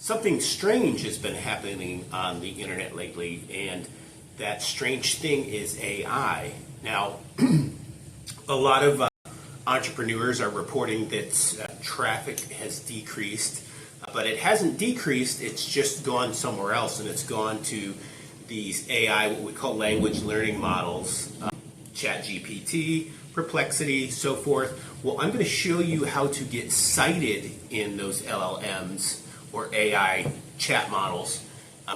Something strange has been happening on the internet lately, and that strange thing is AI. Now, a lot of entrepreneurs are reporting that traffic has decreased, but it hasn't decreased, it's just gone somewhere else, and it's gone to these AI, what we call language learning models, ChatGPT, Perplexity, so forth. Well, I'm going to show you how to get cited in those LLMs or AI chat models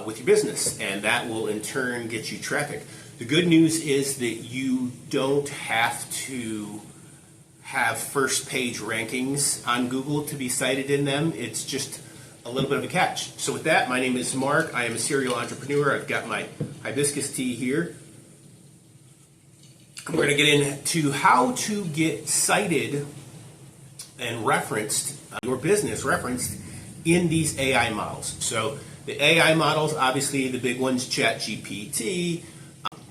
with your business, and that will in turn get you traffic. The good news is that you don't have to have first page rankings on Google to be cited in them. It's just a little bit of a catch. So with that, my name is Mark. I am a serial entrepreneur. I've got my hibiscus tea here. We're going to get into how to get cited and referenced, your business referenced in these AI models. So the AI models, obviously the big ones, ChatGPT,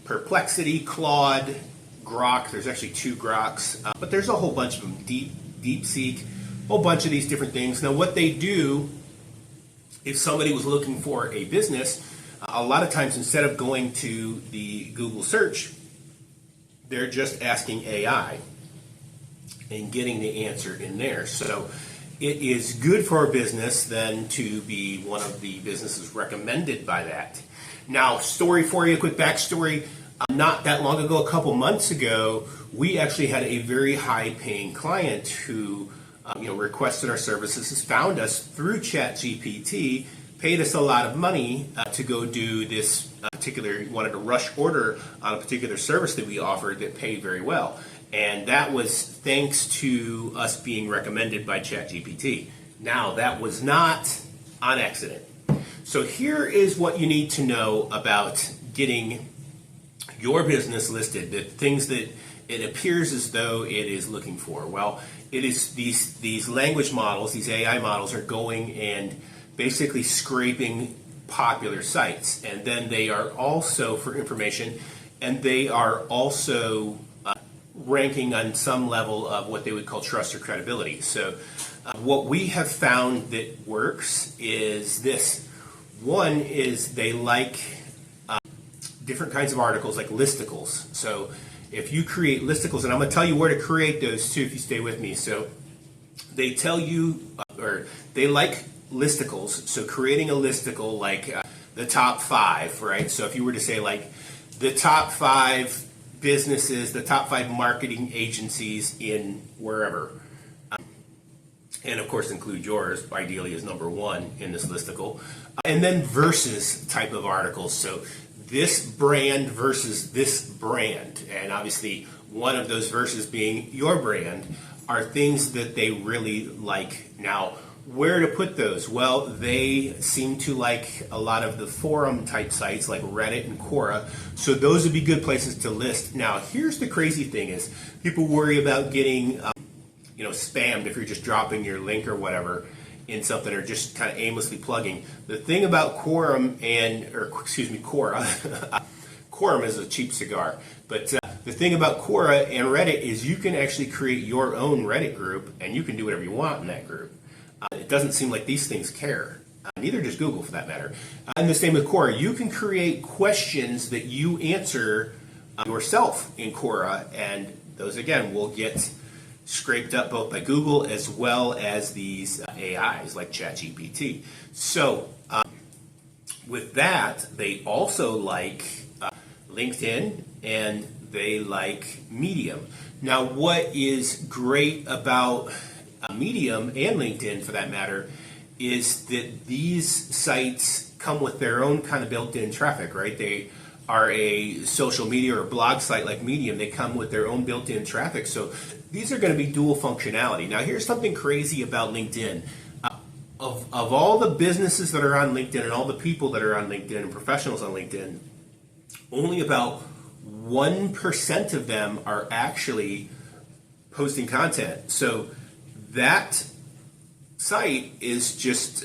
Perplexity, Claude, Grok. There's actually two Groks, but there's a whole bunch of them. DeepSeek, a whole bunch of these different things. Now what they do, if somebody was looking for a business, a lot of times instead of going to the Google search, they're just asking AI and getting the answer in there. So it is good for a business then to be one of the businesses recommended by that. Now, story for you, a quick backstory. Not that long ago, a couple months ago, we actually had a very high-paying client who requested our services, found us through ChatGPT, paid us a lot of money to go do this wanted to rush order on a particular service that we offered that paid very well. And that was thanks to us being recommended by ChatGPT. Now, that was not on accident. So here is what you need to know about getting your business listed, the things that it appears as though it is looking for. Well, it is these language models, these AI models are going and basically scraping popular sites, and then they are also, for information, and they are also ranking on some level of what they would call trust or credibility. So what we have found that works is this. One is they like different kinds of articles like listicles. So if you create listicles, and I'm going to tell you where to create those too if you stay with me. So they tell you, or they like listicles. So creating a listicle like the top 5, right? So if you were to say like the top 5 businesses, the top 5 marketing agencies in wherever, and of course include yours, ideally as number 1 in this listicle, and then versus type of articles. So this brand versus this brand, and obviously one of those versus being your brand, are things that they really like. Now, where to put those? Well, they seem to like a lot of the forum type sites like Reddit and Quora, so those would be good places to list. Now, here's the crazy thing is people worry about getting spammed if you're just dropping your link or whatever in something or just kind of aimlessly plugging. The thing about Quora, Quorum is a cheap cigar, but the thing about Quora and Reddit is you can actually create your own Reddit group and you can do whatever you want in that group. It doesn't seem like these things care. Neither does Google for that matter. And the same with Quora. You can create questions that you answer yourself in Quora, and those again will get scraped up both by Google as well as these AIs like ChatGPT. So with that, they also like LinkedIn and they like Medium. Now, what is great about Medium and LinkedIn for that matter is that these sites come with their own kind of built-in traffic, right? They are a social media or blog site like Medium. They come with their own built-in traffic. So these are going to be dual functionality. Now here's something crazy about LinkedIn. Of all the businesses that are on LinkedIn and all the people that are on LinkedIn and professionals on LinkedIn, only about 1% of them are actually posting content. So that site is just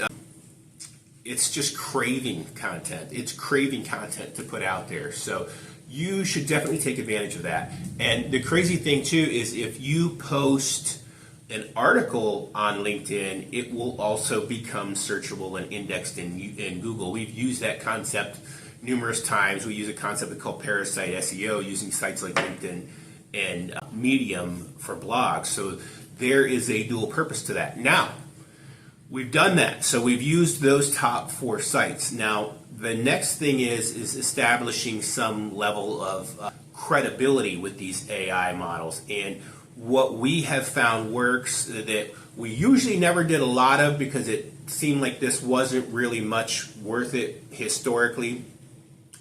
it's just craving content. It's craving content to put out there. So you should definitely take advantage of that. And the crazy thing too is if you post an article on LinkedIn, it will also become searchable and indexed in Google. We've used that concept numerous times. We use a concept called parasite SEO using sites like LinkedIn and Medium for blogs. So there is a dual purpose to that. Now, we've done that. So we've used those top 4 sites. Now, the next thing is establishing some level of credibility with these AI models. And what we have found works that we usually never did a lot of because it seemed like this wasn't really much worth it historically,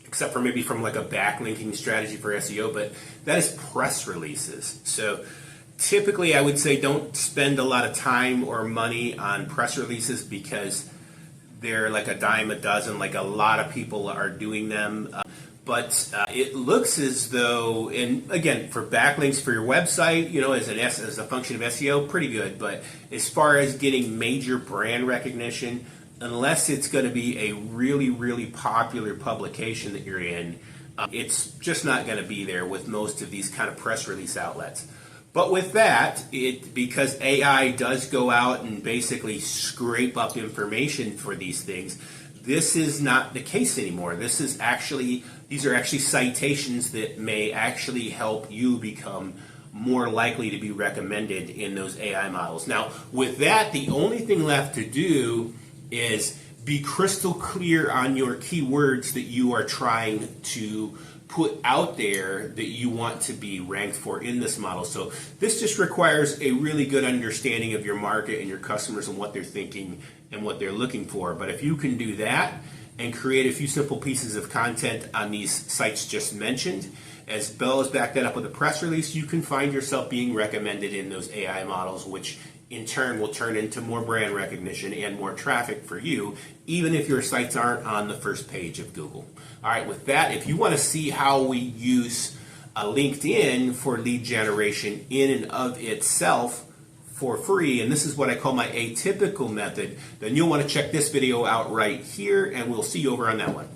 except for maybe from like a backlinking strategy for SEO, but that is press releases. So typically I would say don't spend a lot of time or money on press releases because they're like a dime a dozen, like a lot of people are doing them. But it looks as though, and again, for backlinks for your website, as a function of SEO, pretty good. But as far as getting major brand recognition, unless it's going to be a really, really popular publication that you're in, it's just not going to be there with most of these kind of press release outlets. But with that, because AI does go out and basically scrape up information for these things, this is not the case anymore. These are actually citations that may actually help you become more likely to be recommended in those AI models. Now, with that, the only thing left to do is be crystal clear on your keywords that you are trying to put out there that you want to be ranked for in this model. So this just requires a really good understanding of your market and your customers and what they're thinking and what they're looking for. But if you can do that and create a few simple pieces of content on these sites just mentioned, as well as back that up with a press release, you can find yourself being recommended in those AI models, which in turn will turn into more brand recognition and more traffic for you, even if your sites aren't on the first page of Google. All right, with that, if you want to see how we use LinkedIn for lead generation in and of itself for free, and this is what I call my atypical method, then you'll want to check this video out right here, and we'll see you over on that one.